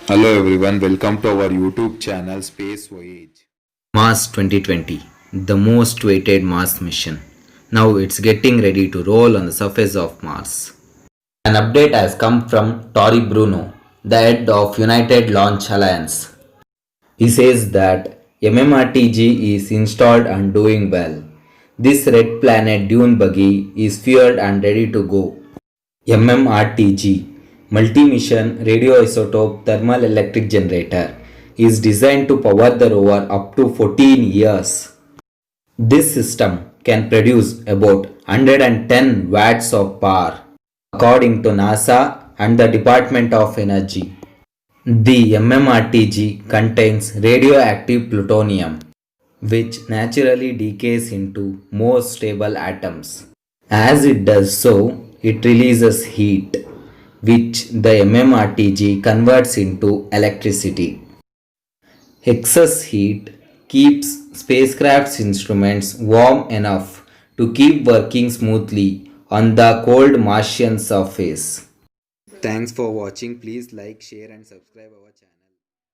Hello everyone, welcome to our YouTube channel Space Voyage. Mars 2020, the most awaited Mars mission. Now it's getting ready to roll on the surface of Mars. An update has come from Tori Bruno, the head of United Launch Alliance. He says that MMRTG is installed and doing well. This red planet dune buggy is fueled and ready to go. MMRTG, multi-mission radioisotope thermal electric generator, is designed to power the rover up to 14 years. This system can produce about 110 watts of power, according to NASA and the Department of Energy. The MMRTG contains radioactive plutonium, which naturally decays into more stable atoms. As it does so, it releases heat, which the MMRTG converts into electricity. Excess heat keeps spacecraft's instruments warm enough to keep working smoothly on the cold Martian surface. Thanks for watching. Please like, share and subscribe our channel.